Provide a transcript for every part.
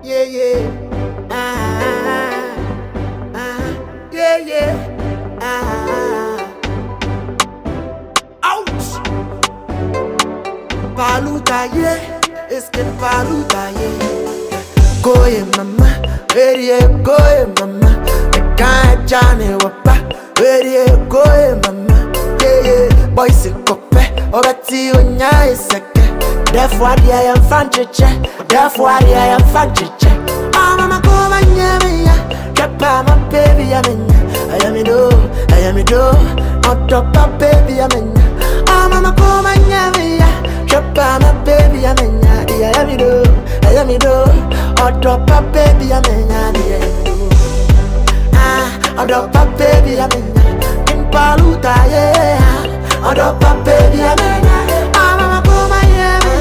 Yeah, yeah. Yeah, yeah. Ouch. Paluta, yeah. It's que paluta, yeah. Go, yeah, mama. Ready, yeah, go, yeah, mama. I can't Johnny Wapa. Ready, yeah, go, yeah, mama. Yeah, yeah. Boy, c'est copé. Obati, on y a, c'est que. Therefore, I am fanchiche. Therefore, I am fanchiche. Ah, mama, come on, yeah, me, yeah. Drop my baby, I am it, I am it, on top of baby, I ah, mama, come on, yeah, me, yeah. Drop my baby, I am it, on top of baby, I ah, on top of baby, I in Paluta, yeah. On top of baby, I ah, mama, come on, yeah, me,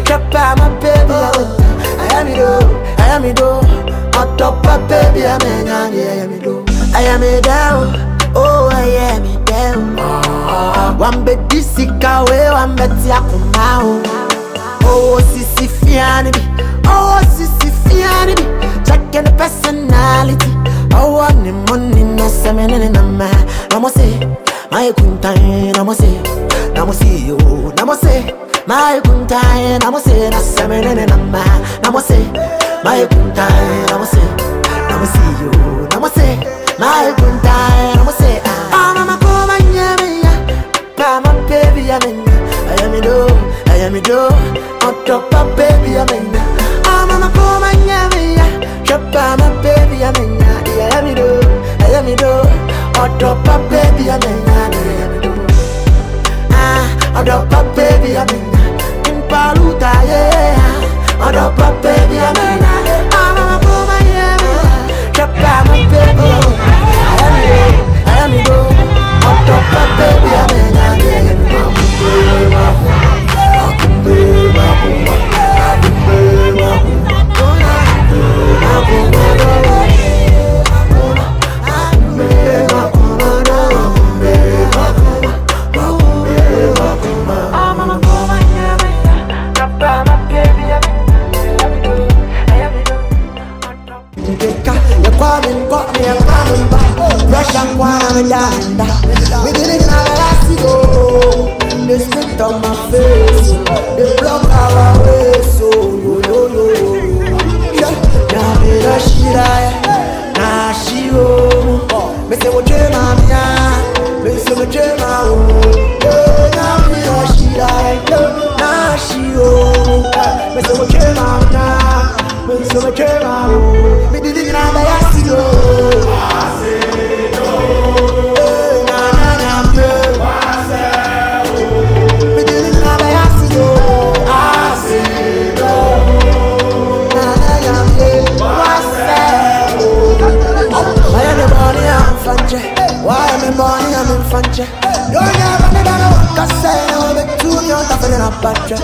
drop my baby, I am it, on top of baby, I am it down, oh, I am it down. One baby sick away, one baby akumao. Oh, sissy fiani bi, oh, sissy fiani bi. Checking the personality. Oh, one the money, no semen na ma. Namo say, my kuntai, namo say, you, namo say, my kuntai, namo say, na semen na ma. Namo say, my kuntai, namo say, you, namo say, my kuntai, namo say, ah, mama come and yeah me, mama baby, I am it, on top of baby, ah, mama come and yeah me, drop my baby, I am it, on top of baby, ah, on top of baby, in Paluta, yeah, on top of baby, ah, mama come and yeah me, drop my baby, I am it, on top of baby, we didn't have to go. They spit on my face, they block our way. So yo. Now me da shira, na shio. Me say what you mamia, me say what you mao. Now me da shira, na shio. Me say what you mamia, me say what you mao. Me didn't have to go. Why am I born? I'm in Fancha. Don't ever need to walk aside. I'm a bit too young to feel in a patch.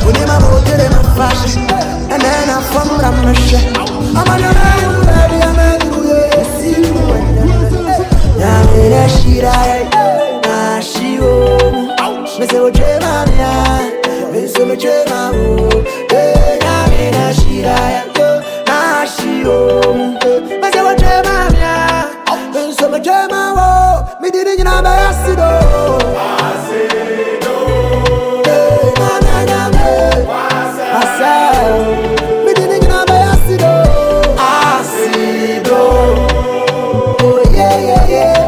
When I'm out there in my fashion, and then I'm from Ramasha. I'm on the road, baby. I'm a do it. See you when I'm in a shira. Ah, she oh. Me say what you want, yeah. Me say what you want. I'm in a shira. Ah, she oh. Me say what you want, yeah. Me say what you want. Me didn't know about Asido. Me didn't know about Asido. Oh yeah.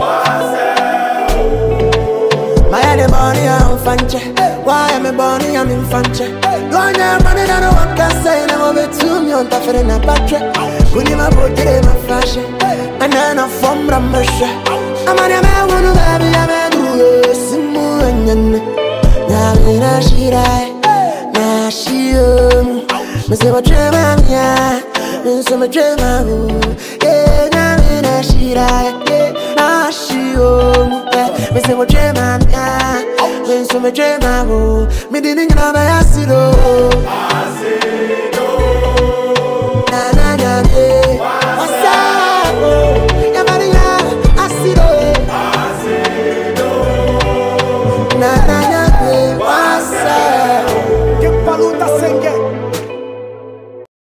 My head is money, I'm Fancha. Why am I born? I'm in Fancha. Don't have money, I don't want to say. I'm over 2 million tougher than a battery. When you my boat, get in my fashion. And then I'm from Ramasha. I'm on your man, one baby, I'm a do Simu and Yamina Shirai, Nashio. Miss what you want, yeah, Miss what you want, yeah, Yamina Shirai, Nashio. Miss what you want, yeah, Miss what you want, me didn't know about Asido.